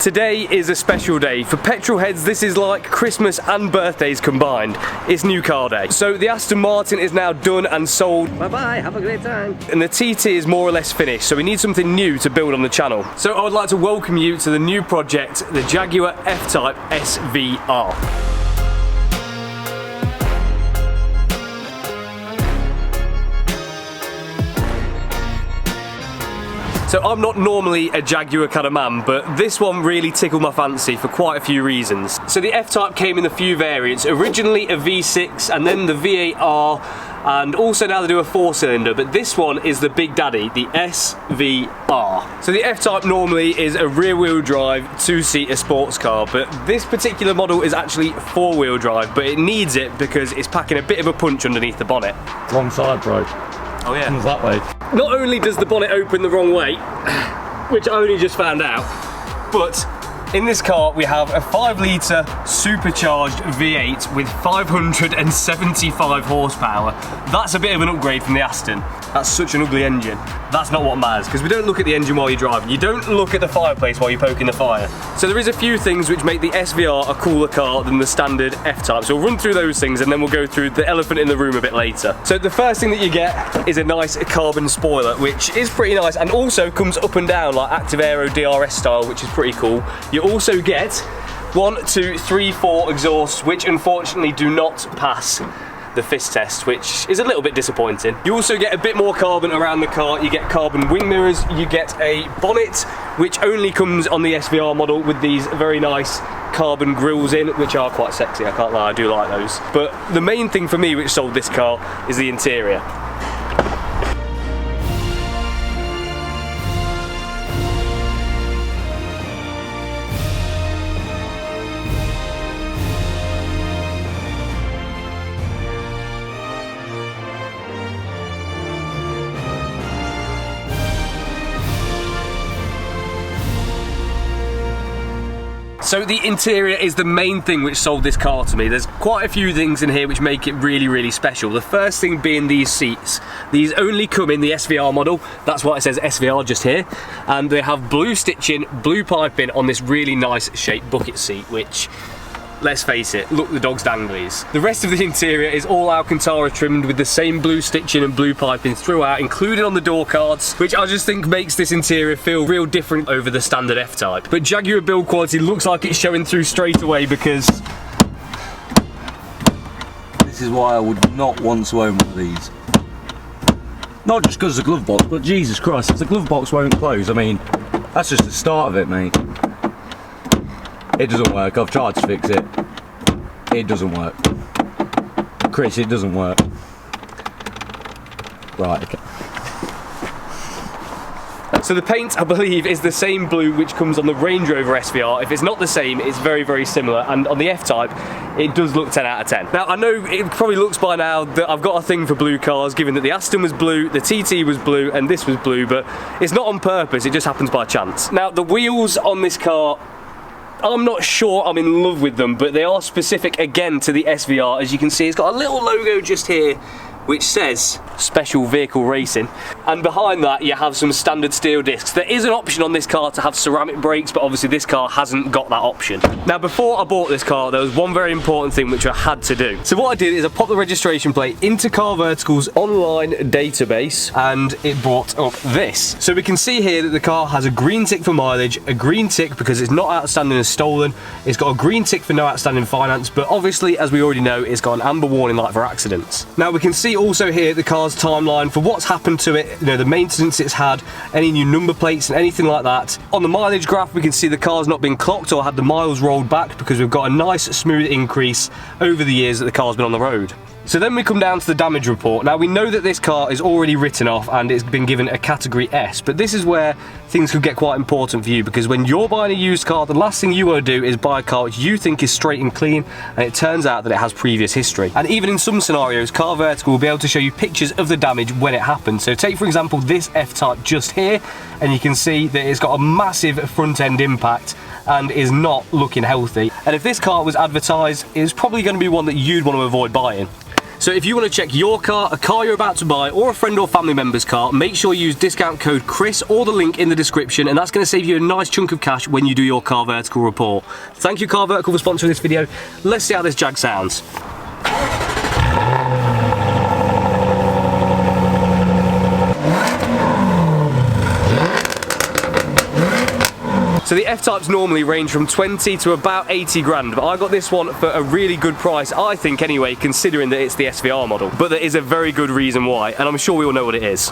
Today is a special day. For petrol heads, this is like Christmas and birthdays combined. It's new car day. So the Aston Martin is now done and sold. Bye-bye, have a great time. And the TT is more or less finished, so we need something new to build on the channel. So I would like to welcome you to the new project, the Jaguar F-Type SVR. So I'm not normally a Jaguar kind of man, but this one really tickled my fancy for quite a few reasons. So the F-Type came in a few variants, originally a V6 and then the V8R, and also now they do a 4-cylinder, but this one is the Big Daddy, the SVR. So the F-Type normally is a rear-wheel drive, 2-seater sports car, but this particular model is actually 4-wheel drive, but it needs it because it's packing a bit of a punch underneath the bonnet. Wrong side, bro. Oh yeah. Comes that way. Not only does the bonnet open the wrong way, which I only just found out, but in this car we have a 5-litre supercharged V8 with 575 horsepower. That's a bit of an upgrade from the Aston. That's such an ugly engine. That's not what matters, because we don't look at the engine while you're driving. You don't look at the fireplace while you're poking the fire. So there is a few things which make the SVR a cooler car than the standard F-Type. So we'll run through those things and then we'll go through the elephant in the room a bit later. So the first thing that you get is a nice carbon spoiler, which is pretty nice and also comes up and down like Active Aero DRS style, which is pretty cool. You also get 1, 2, 3, 4 exhausts, which unfortunately do not pass the fist test, which is a little bit disappointing. You also get a bit more carbon around the car. You get carbon wing mirrors, you get a bonnet, which only comes on the SVR model with these very nice carbon grills in, which are quite sexy, I can't lie, I do like those. But the main thing for me which sold this car is the interior. So the interior is the main thing which sold this car to me. There's quite a few things in here which make it really, really special. The first thing being these seats. These only come in the SVR model. That's why it says SVR just here. And they have blue stitching, blue piping on this really nice shaped bucket seat, which, let's face it, look the dog's danglies. The rest of the interior is all Alcantara trimmed with the same blue stitching and blue piping throughout, included on the door cards, which I just think makes this interior feel real different over the standard F-Type. But Jaguar build quality looks like it's showing through straight away, because this is why I would not want to own one of these. Not just because of the glove box, but Jesus Christ, if the glove box won't close, I mean, that's just the start of it, mate. It doesn't work. I've tried to fix it. It doesn't work. Chris, it doesn't work. Right, okay. So the paint, I believe, is the same blue which comes on the Range Rover SVR. If it's not the same, it's very, very similar. And on the F-Type, it does look 10 out of 10. Now, I know it probably looks by now that I've got a thing for blue cars, given that the Aston was blue, the TT was blue, and this was blue, but it's not on purpose, it just happens by chance. Now, the wheels on this car, I'm not sure I'm in love with them, but they are specific again to the SVR. As you can see, it's got a little logo just here which says Special Vehicle Racing, and behind that you have some standard steel discs. There is an option on this car to have ceramic brakes, but obviously this car hasn't got that option. Now, before I bought this car, there was one very important thing which I had to do. So what I did is I popped the registration plate into Car Vertical's online database, and it brought up this. So we can see here that the car has a green tick for mileage, a green tick because it's not outstanding as stolen, it's got a green tick for no outstanding finance, but obviously, as we already know, it's got an amber warning light for accidents. Now we can see also here the car's timeline for what's happened to it, you know, the maintenance it's had, any new number plates and anything like that. On the mileage graph we can see the car's not been clocked or had the miles rolled back, because we've got a nice smooth increase over the years that the car's been on the road. So then we come down to the damage report. Now we know that this car is already written off and it's been given a category S, but this is where things could get quite important for you, because when you're buying a used car, the last thing you want to do is buy a car which you think is straight and clean, and it turns out that it has previous history. And even in some scenarios, Car Vertical will be able to show you pictures of the damage when it happened. So take for example this F-Type just here, and you can see that it's got a massive front end impact and is not looking healthy. And if this car was advertised, it's probably going to be one that you'd want to avoid buying. So if you want to check your car, a car you're about to buy, or a friend or family member's car, make sure you use discount code Chris or the link in the description, and that's going to save you a nice chunk of cash when you do your car vertical report. Thank you Car Vertical for sponsoring this video. Let's see how this Jag sounds. So the F-Types normally range from 20 to about 80 grand, but I got this one for a really good price, I think anyway, considering that it's the SVR model. But there is a very good reason why, and I'm sure we all know what it is.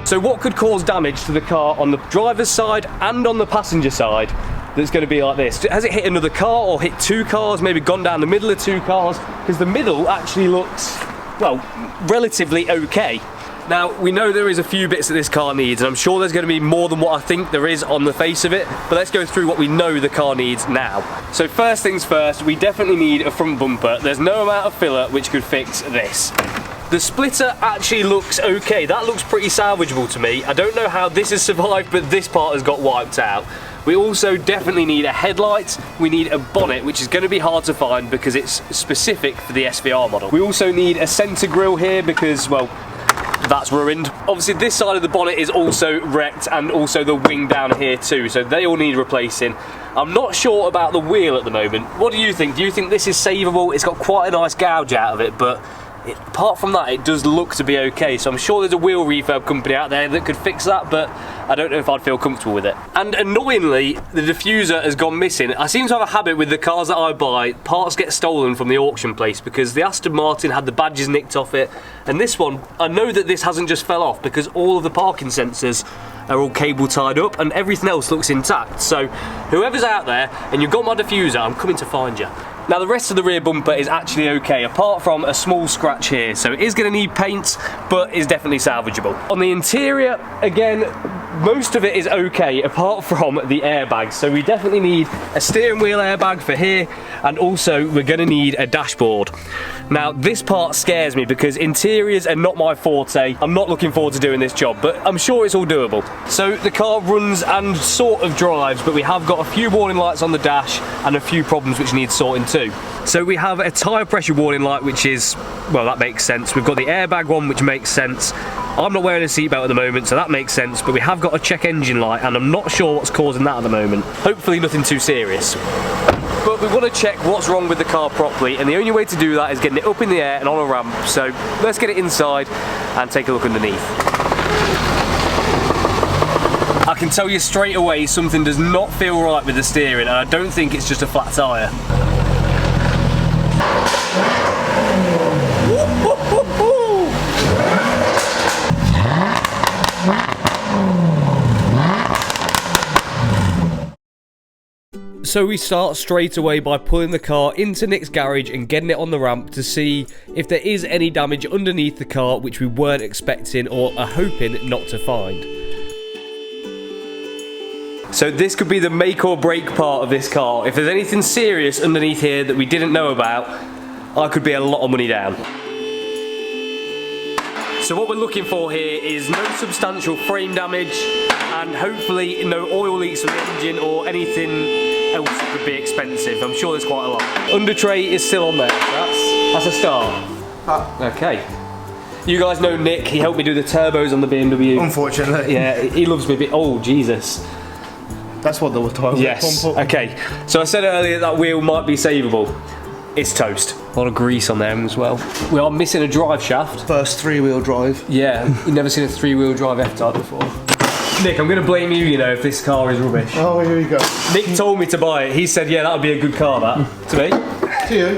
So what could cause damage to the car on the driver's side and on the passenger side that's going to be like this? Has it hit another car or hit two cars, maybe gone down the middle of two cars? Because the middle actually looks, well, relatively okay. Now, we know there is a few bits that this car needs, and I'm sure there's going to be more than what I think there is on the face of it, but let's go through what we know the car needs now. So first things first, we definitely need a front bumper. There's no amount of filler which could fix this. The splitter actually looks okay. That looks pretty salvageable to me. I don't know how this has survived, but this part has got wiped out. We also definitely need a headlight. We need a bonnet, which is going to be hard to find because it's specific for the SVR model. We also need a centre grille here because, well, that's ruined. Obviously this side of the bonnet is also wrecked, and also the wing down here too, so they all need replacing. I'm not sure about the wheel at the moment. What do you think? Do you think this is savable? It's got quite a nice gouge out of it, but apart from that, it does look to be okay. So I'm sure there's a wheel refurb company out there that could fix that, but I don't know if I'd feel comfortable with it. And annoyingly, the diffuser has gone missing. I seem to have a habit with the cars that I buy, parts get stolen from the auction place, because the Aston Martin had the badges nicked off it, and this one, I know that this hasn't just fell off because all of the parking sensors are all cable tied up and everything else looks intact. So whoever's out there and you've got my diffuser, I'm coming to find you. Now the rest of the rear bumper is actually okay, apart from a small scratch here, so it is going to need paint, but is definitely salvageable. On the interior, again, most of it is okay, apart from the airbags. So we definitely need a steering wheel airbag for here, and also we're going to need a dashboard. Now this part scares me because interiors are not my forte. I'm not looking forward to doing this job, but I'm sure it's all doable. So the car runs and sort of drives, but we have got a few warning lights on the dash and a few problems which need sorting too. So we have a tyre pressure warning light, which is, well, that makes sense. We've got the airbag one, which makes sense. I'm not wearing a seatbelt at the moment, so that makes sense, but we have got a check engine light, and I'm not sure what's causing that at the moment. Hopefully nothing too serious. But we want to check what's wrong with the car properly, and the only way to do that is getting it up in the air and on a ramp. So let's get it inside and take a look underneath. I can tell you straight away something does not feel right with the steering, and I don't think it's just a flat tyre. So we start straight away by pulling the car into Nick's garage and getting it on the ramp to see if there is any damage underneath the car which we weren't expecting or are hoping not to find. So this could be the make or break part of this car. If there's anything serious underneath here that we didn't know about, I could be a lot of money down. So what we're looking for here is no substantial frame damage, and hopefully no oil leaks from the engine or anything else that could be expensive. I'm sure there's quite a lot. Under tray is still on there. That's a start. Okay. You guys know Nick, he helped me do the turbos on the BMW. Unfortunately. Yeah, he loves me. Oh, Jesus. That's what the tires. Yes. Okay. So I said earlier that wheel might be savable. It's toast. A lot of grease on them as well. We are missing a drive shaft. First three-wheel drive. Yeah, you've never seen a three-wheel drive F-Type before. Nick, I'm going to blame you, you know, if this car is rubbish. Oh, here we go. Nick told me to buy it. He said, yeah, that would be a good car, that. To me. To you.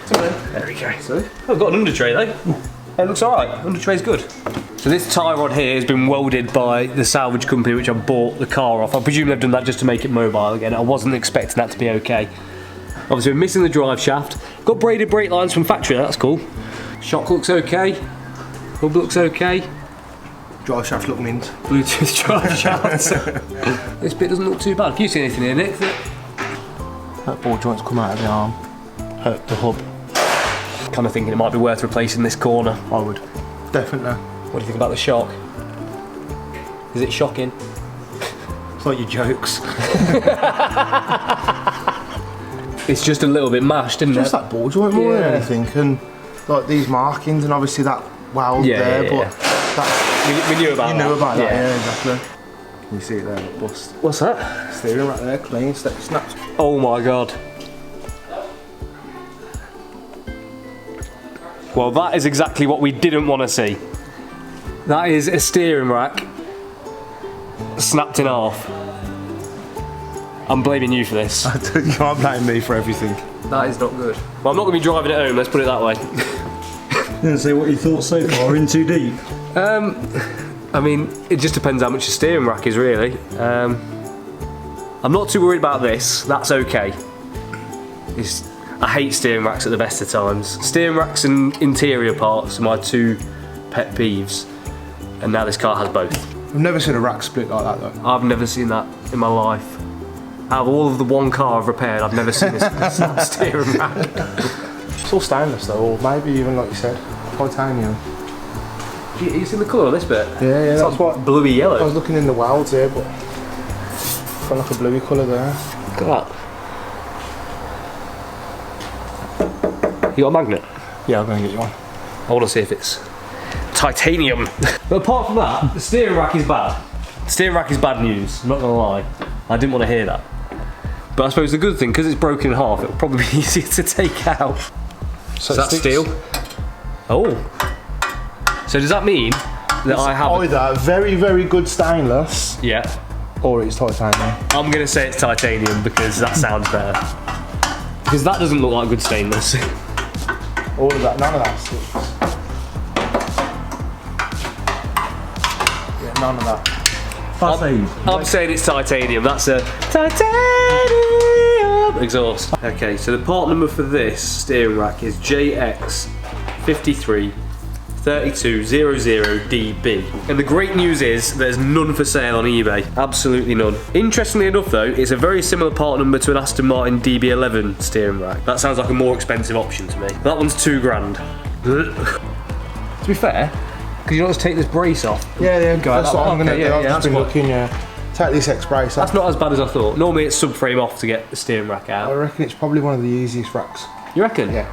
To me. There we go. So, I've got an under tray, though. It looks alright. Under tray's good. So this tie rod here has been welded by the salvage company which I bought the car off. I presume they've done that just to make it mobile again. I wasn't expecting that to be okay. Obviously we're missing the drive shaft. Got braided brake lines from factory, that's cool. Shock looks okay. Hub looks okay. Drive shaft look mint. Bluetooth drive shaft. This bit doesn't look too bad. Have you seen anything here, Nick? That ball joint's come out of the arm. Hurt the hub. Kind of thinking it might be worth replacing this corner. I would. Definitely. What do you think about the shock? Is it shocking? It's like your jokes. It's just a little bit mashed, isn't Just it? that ball joint more than Yeah. anything, and like these markings, and obviously that weld there, yeah. but that's, We knew about you that. knew about that, yeah, exactly. Can you see it there, bust? What's that? Steering right there, clean, snaps. Oh my god. Well, that is exactly what we didn't want to see. That is a steering rack snapped in half. I'm blaming you for this. You can't blame me for everything. That is not good. Well, I'm not going to be driving it home, let's put it that way. Didn't say what you thought so far. In too deep. I mean, it just depends how much your steering rack is, really. I'm not too worried about this, that's okay. I hate steering racks at the best of times. Steering racks and interior parts are my two pet peeves, and now this car has both. I've never seen a rack split like that though. I've never seen that in my life. Out of all of the one car I've repaired, I've never seen this steering rack. It's all stainless though, or maybe even like you said, titanium. You seen the colour on this bit? Yeah, It's that's like what bluey I yellow. was looking in the welds here, but got like a bluey colour there. Look at that. You got a magnet? Yeah, I'm going to get you one. I want to see if it's titanium. But apart from that, the steering rack is bad. The steering rack is bad news, I'm not going to lie. I didn't want to hear that. But I suppose the good thing, because it's broken in half, it'll probably be easier to take out. So Is that it sticks. steel? Oh. So does that mean that I have... Either very, very good stainless, Yeah. or it's titanium. I'm going to say it's titanium because that sounds better. Because that doesn't look like good stainless. All of that, none of that sticks. Yeah, none of that. I'm saying it's titanium. That's a titanium exhaust. Okay, so the part number for this steering rack is JX533200DB. And the great news is there's none for sale on eBay. Absolutely none. Interestingly enough though, it's a very similar part number to an Aston Martin DB11 steering rack. That sounds like a more expensive option to me. That one's $2,000. To be fair, because you don't just take this brace off. Yeah, Go out that's that what way. I'm going to Okay, do. yeah, I've yeah, just been that's looking, take this X-brace That's off. not as bad as I thought. Normally it's subframe off to get the steering rack I out. reckon it's probably one of the easiest racks. You reckon? Yeah,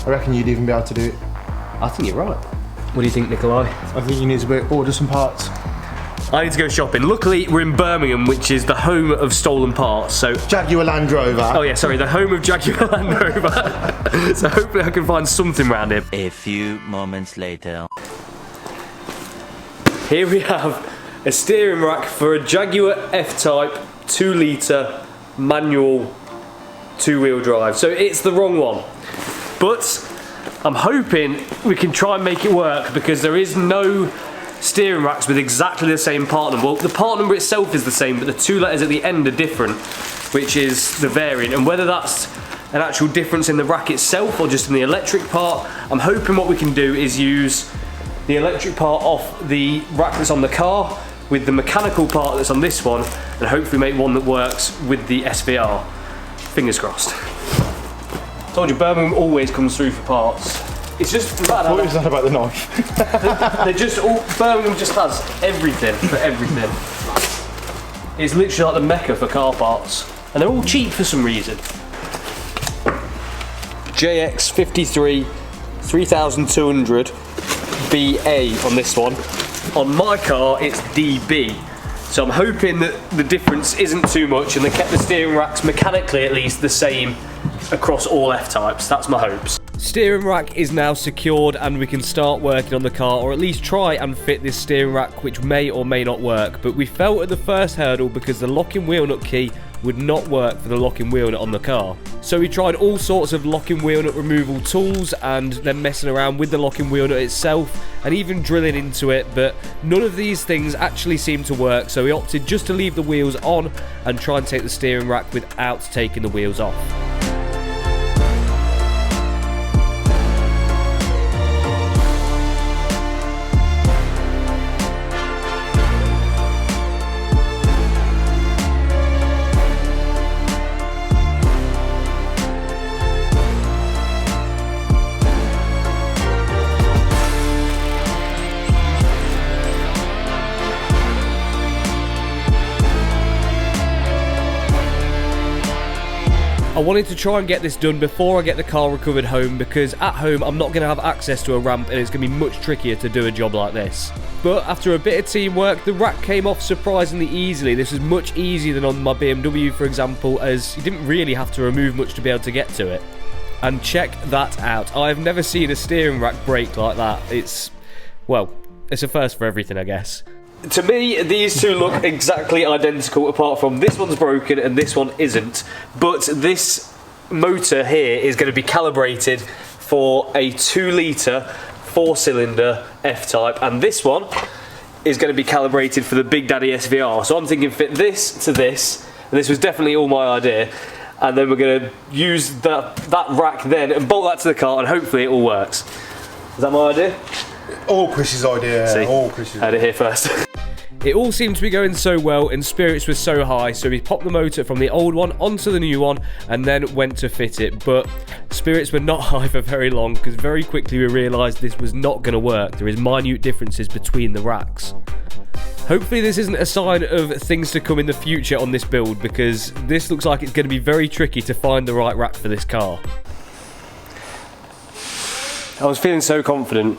I reckon you'd even be able to do it. I think you're right. What do you think, Nikolai? I think you need to order some parts. I need to go shopping. Luckily, we're in Birmingham, which is the home of stolen parts. So, Jaguar Land Rover. oh yeah, sorry, the home of Jaguar Land Rover. So hopefully I can find something around here. A few moments later. Here we have a steering rack for a Jaguar F-Type 2 litre manual 2-wheel drive. So it's the wrong one. But I'm hoping we can try and make it work because there is no steering racks with exactly the same part number. Well, the part number itself is the same, but the two letters at the end are different, which is the variant. And whether that's an actual difference in the rack itself or just in the electric part, I'm hoping what we can do is use the electric part off the rack that's on the car with the mechanical part that's on this one, and hopefully make one that works with the SVR. Fingers crossed. Told you, Birmingham always comes through for parts. It's just bad. What is that about the knife? They just all, Birmingham just has everything for everything. It's literally like the mecca for car parts, and they're all cheap for some reason. JX53 3200 BA on this one. On my car, it's DB. So I'm hoping that the difference isn't too much, and they kept the steering racks mechanically at least the same across all F-types. That's my hopes. Steering rack is now secured and we can start working on the car, or at least try and fit this steering rack, which may or may not work. But we fell at the first hurdle because the locking wheel nut key would not work for the locking wheel nut on the car. So we tried all sorts of locking wheel nut removal tools and then messing around with the locking wheel nut itself and even drilling into it, but none of these things actually seemed to work, so we opted just to leave the wheels on and try and take the steering rack without taking the wheels off. wanted to try and get this done before I get the car recovered home, because at home I'm not going to have access to a ramp and it's going to be much trickier to do a job like this. But after a bit of teamwork, the rack came off surprisingly easily. This was much easier than on my BMW, for example, as you didn't really have to remove much to be able to get to it. And check that out. I've never seen a steering rack break like that. It's, well, it's a first for everything, I guess. To me, these two look exactly identical, apart from this one's broken and this one isn't. But this motor here is going to be calibrated for a 2-litre 4-cylinder F-Type, and this one is going to be calibrated for the Big Daddy SVR. So I'm thinking fit this to this, and this was definitely all my idea. And then we're going to use that rack then and bolt that to the car, and hopefully it all works. Is that my idea? All Chris's idea. See, all Chris's. Had it here first. It all seemed to be going so well and spirits were so high, so we popped the motor from the old one onto the new one and then went to fit it. But spirits were not high for very long, because very quickly we realised this was not going to work. There is minute differences between the racks. Hopefully this isn't a sign of things to come in the future on this build, because this looks like it's going to be very tricky to find the right rack for this car. I was feeling so confident.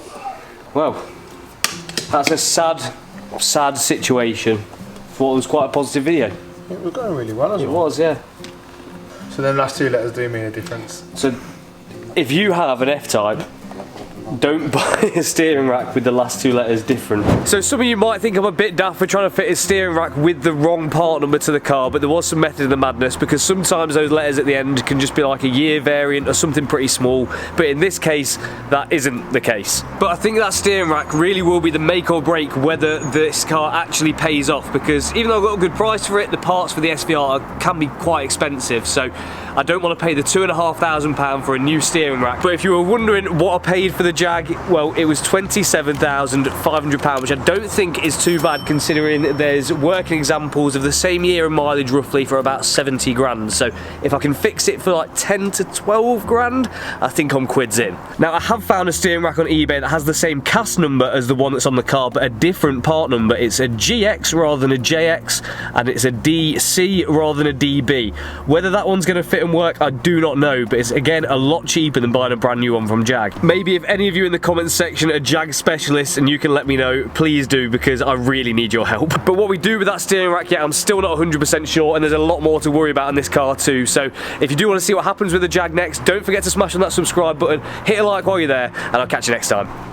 Well, that's a sad situation for what was quite a positive video. It was going really well as well. It was, yeah. So then last 2 letters do mean a difference. So if you have an F-Type, don't buy a steering rack with the last 2 letters different. So some of you might think I'm a bit daft for trying to fit a steering rack with the wrong part number to the car, but there was some method in the madness, because sometimes those letters at the end can just be like a year variant or something pretty small, but in this case that isn't the case. But I think that steering rack really will be the make or break whether this car actually pays off, because even though I got a good price for it, the parts for the SVR can be quite expensive, so I don't want to pay the £2,500 for a new steering rack. But if you were wondering what I paid for the Jag, well, it was £27,500, which I don't think is too bad considering there's working examples of the same year and mileage roughly for about 70 grand. So if I can fix it for like 10 to 12 grand, I think I'm quids in. Now I have found a steering rack on eBay that has the same cast number as the one that's on the car, but a different part number. It's a GX rather than a JX, and it's a DC rather than a DB. Whether that one's going to fit and work, I do not know, but it's again a lot cheaper than buying a brand new one from Jag. Maybe if any of you in the comments section are Jag specialists and you can let me know, please do, because I really need your help. But what we do with that steering rack yet, I'm still not 100% sure, and there's a lot more to worry about in this car too. So if you do want to see what happens with the Jag next, don't forget to smash on that subscribe button, hit a like while you're there, and I'll catch you next time.